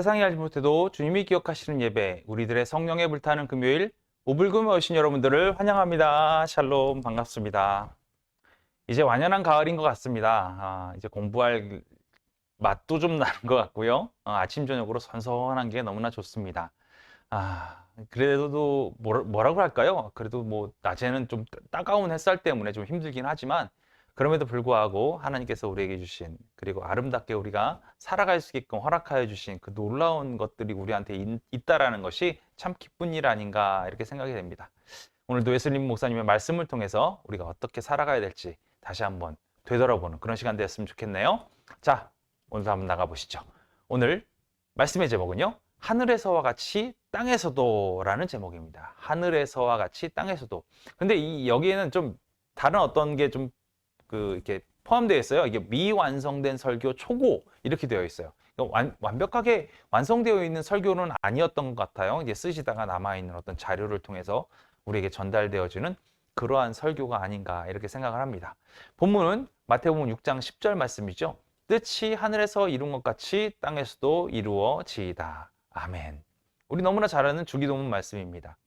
세상이 알지 못해도 주님이 기억하시는 예배, 우리들의 성령에 불타는 금요일, 오불금에 오신 여러분들을 환영합니다. 샬롬, 반갑습니다. 이제 완연한 가을인 것 같습니다. 이제 공부할 맛도 좀 나는 것 같고요. 아침, 저녁으로 선선한 게 너무나 좋습니다. 그래도 뭐라고 할까요? 그래도 뭐 낮에는 좀 따가운 햇살 때문에 좀 힘들긴 하지만 그럼에도 불구하고 하나님께서 우리에게 주신, 그리고 아름답게 우리가 살아갈 수 있게끔 허락하여 주신 그 놀라운 것들이 우리한테 있다라는 것이 참 기쁜 일 아닌가 이렇게 생각이 됩니다. 오늘도 웨슬림 목사님의 말씀을 통해서 우리가 어떻게 살아가야 될지 다시 한번 되돌아보는 그런 시간 되었으면 좋겠네요. 자, 오늘도 한번 나가보시죠. 오늘 말씀의 제목은요, 하늘에서와 같이 땅에서도 라는 제목입니다. 하늘에서와 같이 땅에서도. 근데 여기에는 좀 다른 어떤 게 좀 이렇게 포함되어 있어요. 이게 미완성된 설교 초고 이렇게 되어 있어요. 완벽하게 완성되어 있는 설교는 아니었던 것 같아요. 이제 쓰시다가 남아있는 어떤 자료를 통해서 우리에게 전달되어지는 그러한 설교가 아닌가 이렇게 생각을 합니다. 본문은 마태복음 6장 10절 말씀이죠. 뜻이 하늘에서 이룬 것 같이 땅에서도 이루어지이다. 아멘. 우리 너무나 잘 아는 주기도문 말씀입니다.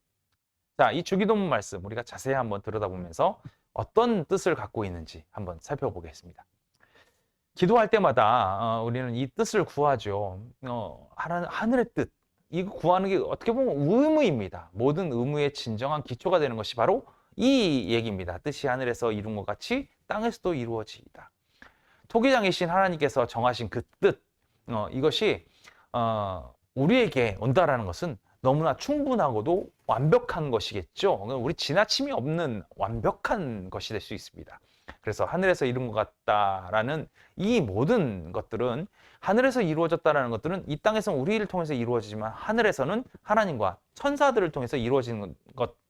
자, 이 주기도문 말씀 우리가 자세히 한번 들여다보면서 어떤 뜻을 갖고 있는지 한번 살펴보겠습니다. 기도할 때마다 우리는 이 뜻을 구하죠. 하늘의 뜻, 이거 구하는 게 어떻게 보면 의무입니다. 모든 의무의 진정한 기초가 되는 것이 바로 이 얘기입니다. 뜻이 하늘에서 이룬 것 같이 땅에서도 이루어지이다. 토기장이신 하나님께서 정하신 그 뜻, 이것이 우리에게 온다라는 것은 너무나 충분하고도 완벽한 것이겠죠. 우리 지나침이 없는 완벽한 것이 될 수 있습니다. 그래서 하늘에서 이룬 것 같다라는 이 모든 것들은, 하늘에서 이루어졌다라는 것들은 이 땅에서는 우리를 통해서 이루어지지만 하늘에서는 하나님과 천사들을 통해서 이루어지는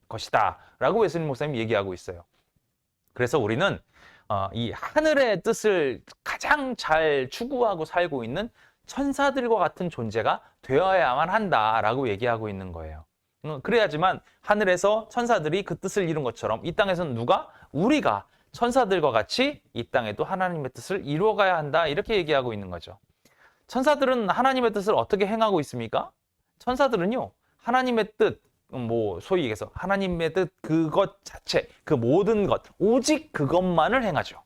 것이다 라고 웨슬리 목사님이 얘기하고 있어요. 그래서 우리는 이 하늘의 뜻을 가장 잘 추구하고 살고 있는 천사들과 같은 존재가 되어야만 한다라고 얘기하고 있는 거예요. 그래야지만 하늘에서 천사들이 그 뜻을 이룬 것처럼 이 땅에서는 우리가 천사들과 같이 이 땅에도 하나님의 뜻을 이루어가야 한다 이렇게 얘기하고 있는 거죠. 천사들은 하나님의 뜻을 어떻게 행하고 있습니까? 천사들은요, 하나님의 뜻, 소위 얘기해서 하나님의 뜻 그것 자체, 그 모든 것, 오직 그것만을 행하죠.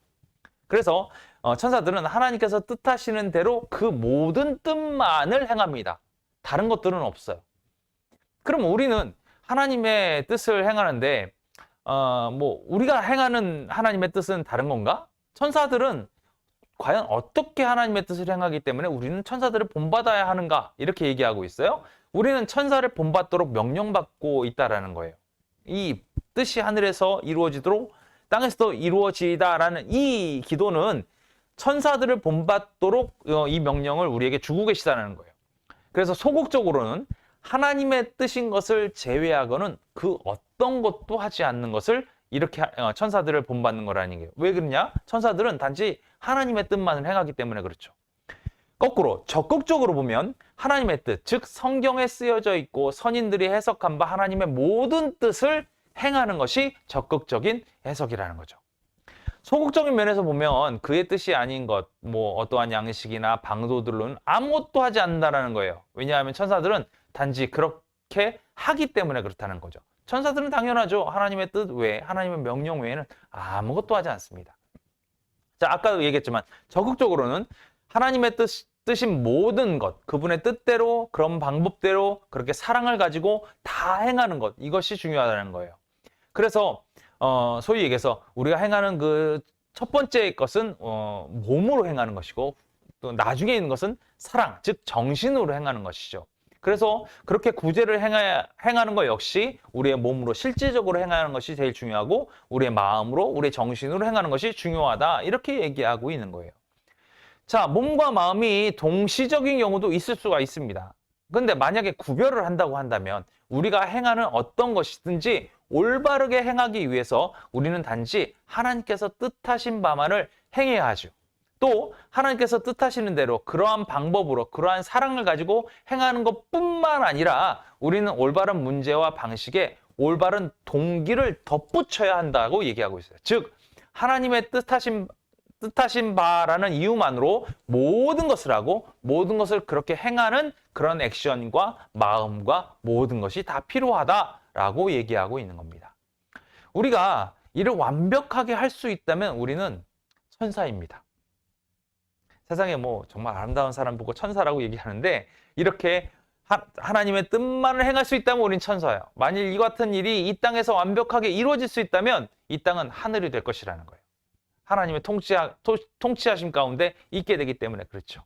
그래서 천사들은 하나님께서 뜻하시는 대로 그 모든 뜻만을 행합니다. 다른 것들은 없어요. 그럼 우리는 하나님의 뜻을 행하는데 우리가 행하는 하나님의 뜻은 다른 건가? 천사들은 과연 어떻게 하나님의 뜻을 행하기 때문에 우리는 천사들을 본받아야 하는가? 이렇게 얘기하고 있어요. 우리는 천사를 본받도록 명령받고 있다라는 거예요. 이 뜻이 하늘에서 이루어지도록 땅에서도 이루어지다라는 이 기도는 천사들을 본받도록 이 명령을 우리에게 주고 계시다는 거예요. 그래서 소극적으로는 하나님의 뜻인 것을 제외하고는 그 어떤 것도 하지 않는 것을 이렇게 천사들을 본받는 거라는 거예요. 왜 그러냐? 천사들은 단지 하나님의 뜻만을 행하기 때문에 그렇죠. 거꾸로 적극적으로 보면 하나님의 뜻, 즉 성경에 쓰여져 있고 선인들이 해석한 바 하나님의 모든 뜻을 행하는 것이 적극적인 해석이라는 거죠. 소극적인 면에서 보면 그의 뜻이 아닌 것, 어떠한 양식이나 방도들로는 아무것도 하지 않는다는 거예요. 왜냐하면 천사들은 단지 그렇게 하기 때문에 그렇다는 거죠. 천사들은 당연하죠. 하나님의 뜻 외에, 하나님의 명령 외에는 아무것도 하지 않습니다. 자, 아까도 얘기했지만 적극적으로는 하나님의 뜻인 모든 것, 그분의 뜻대로, 그런 방법대로 그렇게 사랑을 가지고 다 행하는 것, 이것이 중요하다는 거예요. 그래서 소위 얘기해서 우리가 행하는 그 첫 번째 것은 몸으로 행하는 것이고, 또 나중에 있는 것은 사랑, 즉 정신으로 행하는 것이죠. 그래서 그렇게 구제를 행하는 것 역시 우리의 몸으로 실질적으로 행하는 것이 제일 중요하고, 우리의 마음으로, 우리의 정신으로 행하는 것이 중요하다 이렇게 얘기하고 있는 거예요. 자, 몸과 마음이 동시적인 경우도 있을 수가 있습니다. 그런데 만약에 구별을 한다고 한다면 우리가 행하는 어떤 것이든지 올바르게 행하기 위해서 우리는 단지 하나님께서 뜻하신 바만을 행해야 하죠. 또 하나님께서 뜻하시는 대로 그러한 방법으로, 그러한 사랑을 가지고 행하는 것뿐만 아니라 우리는 올바른 문제와 방식에 올바른 동기를 덧붙여야 한다고 얘기하고 있어요. 즉 하나님의 뜻하신 뜻하신 바라는 이유만으로 모든 것을 하고 모든 것을 그렇게 행하는 그런 액션과 마음과 모든 것이 다 필요하다라고 얘기하고 있는 겁니다. 우리가 이를 완벽하게 할 수 있다면 우리는 천사입니다. 세상에 뭐 정말 아름다운 사람 보고 천사라고 얘기하는데 이렇게 하나님의 뜻만을 행할 수 있다면 우린 천사예요. 만일 이 같은 일이 이 땅에서 완벽하게 이루어질 수 있다면 이 땅은 하늘이 될 것이라는 거예요. 하나님의 통치하심 가운데 있게 되기 때문에 그렇죠.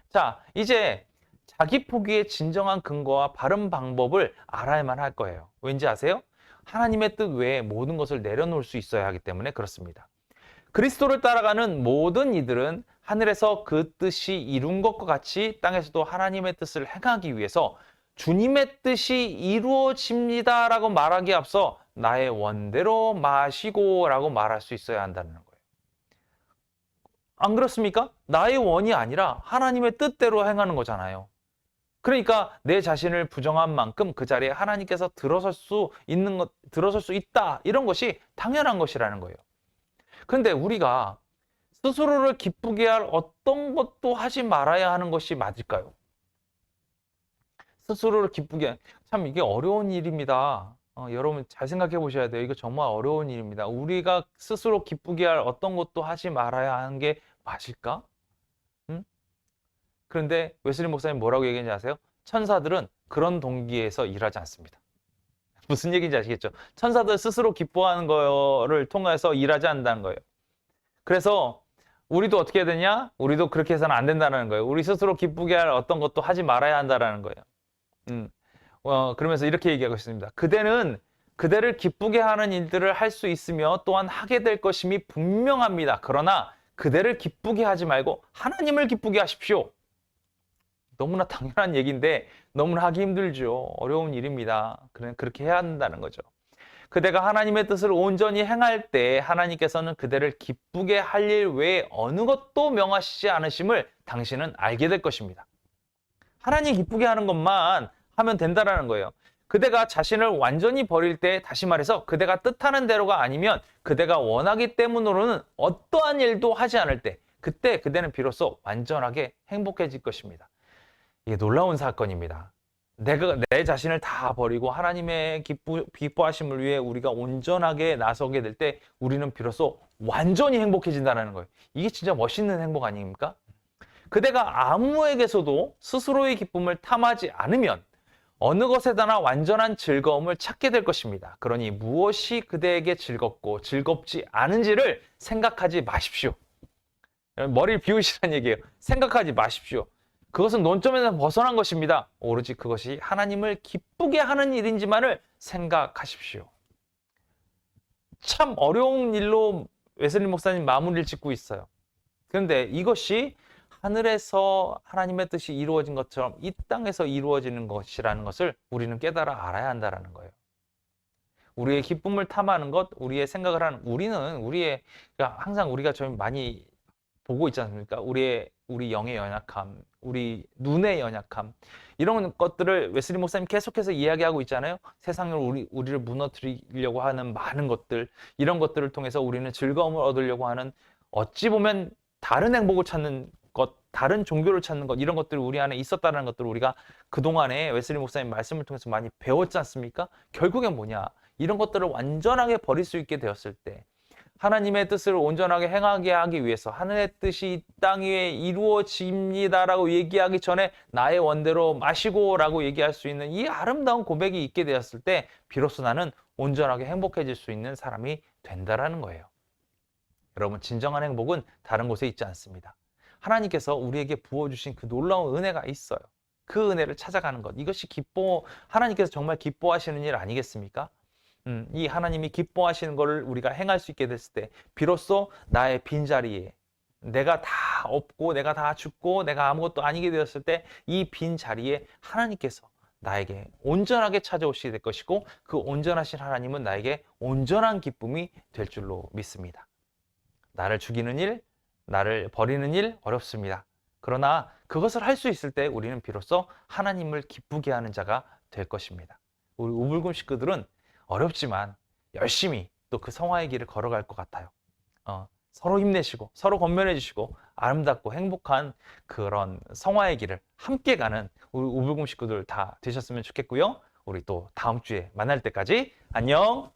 자, 이제 자기 포기의 진정한 근거와 바른 방법을 알아야만 할 거예요. 왠지 아세요? 하나님의 뜻 외에 모든 것을 내려놓을 수 있어야 하기 때문에 그렇습니다. 그리스도를 따라가는 모든 이들은 하늘에서 그 뜻이 이룬 것과 같이 땅에서도 하나님의 뜻을 행하기 위해서 주님의 뜻이 이루어집니다라고 말하기에 앞서 나의 원대로 마시고라고 말할 수 있어야 한다는 거예요. 안 그렇습니까? 나의 원이 아니라 하나님의 뜻대로 행하는 거잖아요. 그러니까 내 자신을 부정한 만큼 그 자리에 하나님께서 들어설 수 있다. 이런 것이 당연한 것이라는 거예요. 그런데 우리가 스스로를 기쁘게 할 어떤 것도 하지 말아야 하는 것이 맞을까요? 스스로를 기쁘게, 참 이게 어려운 일입니다. 여러분 잘 생각해 보셔야 돼요. 이거 정말 어려운 일입니다. 우리가 스스로 기쁘게 할 어떤 것도 하지 말아야 하는 게 맞을까? 그런데 웨슬리 목사님 뭐라고 얘기했는지 아세요? 천사들은 그런 동기에서 일하지 않습니다. 무슨 얘기인지 아시겠죠? 천사들 스스로 기뻐하는 거를 통해서 일하지 않는다는 거예요. 그래서 우리도 어떻게 해야 되냐? 우리도 그렇게 해서는 안 된다는 거예요. 우리 스스로 기쁘게 할 어떤 것도 하지 말아야 한다는 거예요. 그러면서 이렇게 얘기하고 있습니다. 그대는 그대를 기쁘게 하는 일들을 할 수 있으며 또한 하게 될 것임이 분명합니다. 그러나 그대를 기쁘게 하지 말고 하나님을 기쁘게 하십시오. 너무나 당연한 얘기인데 너무나 하기 힘들죠. 어려운 일입니다. 그렇게 해야 한다는 거죠. 그대가 하나님의 뜻을 온전히 행할 때 하나님께서는 그대를 기쁘게 할 일 외에 어느 것도 명하시지 않으심을 당신은 알게 될 것입니다. 하나님 기쁘게 하는 것만 하면 된다는 거예요. 그대가 자신을 완전히 버릴 때, 다시 말해서 그대가 뜻하는 대로가 아니면 그대가 원하기 때문으로는 어떠한 일도 하지 않을 때, 그때 그대는 비로소 완전하게 행복해질 것입니다. 이게 놀라운 사건입니다. 내 자신을 다 버리고 하나님의 기뻐하심을 위해 우리가 온전하게 나서게 될 때 우리는 비로소 완전히 행복해진다는 거예요. 이게 진짜 멋있는 행복 아닙니까? 그대가 아무에게서도 스스로의 기쁨을 탐하지 않으면 어느 것에다나 완전한 즐거움을 찾게 될 것입니다. 그러니 무엇이 그대에게 즐겁고 즐겁지 않은지를 생각하지 마십시오. 머리를 비우시라는 얘기예요. 생각하지 마십시오. 그것은 논점에서 벗어난 것입니다. 오로지 그것이 하나님을 기쁘게 하는 일인지만을 생각하십시오. 참 어려운 일로 웨슬리 목사님 마무리를 짓고 있어요. 그런데 이것이 하늘에서 하나님의 뜻이 이루어진 것처럼 이 땅에서 이루어지는 것이라는 것을 우리는 깨달아 알아야 한다는 거예요. 우리의 기쁨을 탐하는 것, 우리의 생각을 하는, 항상 우리가 좀 많이 보고 있지 않습니까? 우리 영의 연약함, 우리 눈의 연약함, 이런 것들을 웨슬리 목사님 계속해서 이야기하고 있잖아요. 세상을 우리를 무너뜨리려고 하는 많은 것들, 이런 것들을 통해서 우리는 즐거움을 얻으려고 하는, 어찌 보면 다른 행복을 찾는 것, 다른 종교를 찾는 것, 이런 것들이 우리 안에 있었다는 것들을 우리가 그동안에 웨슬리 목사님 말씀을 통해서 많이 배웠지 않습니까? 결국엔 뭐냐? 이런 것들을 완전하게 버릴 수 있게 되었을 때 하나님의 뜻을 온전하게 행하게 하기 위해서 하늘의 뜻이 이 땅 위에 이루어집니다라고 얘기하기 전에 나의 원대로 마시고라고 얘기할 수 있는 이 아름다운 고백이 있게 되었을 때 비로소 나는 온전하게 행복해질 수 있는 사람이 된다라는 거예요. 여러분, 진정한 행복은 다른 곳에 있지 않습니다. 하나님께서 우리에게 부어주신 그 놀라운 은혜가 있어요. 그 은혜를 찾아가는 것, 이것이 하나님께서 정말 기뻐하시는 일 아니겠습니까? 이 하나님이 기뻐하시는 것을 우리가 행할 수 있게 됐을 때 비로소 나의 빈자리에 내가 다 없고 내가 다 죽고 내가 아무것도 아니게 되었을 때 이 빈자리에 하나님께서 나에게 온전하게 찾아오시게 될 것이고 그 온전하신 하나님은 나에게 온전한 기쁨이 될 줄로 믿습니다. 나를 죽이는 일, 나를 버리는 일 어렵습니다. 그러나 그것을 할 수 있을 때 우리는 비로소 하나님을 기쁘게 하는 자가 될 것입니다. 우리 우불금 식구들은 어렵지만 열심히 또 그 성화의 길을 걸어갈 것 같아요. 서로 힘내시고 서로 건면해 주시고 아름답고 행복한 그런 성화의 길을 함께 가는 우리 우불금 식구들 다 되셨으면 좋겠고요. 우리 또 다음 주에 만날 때까지 안녕.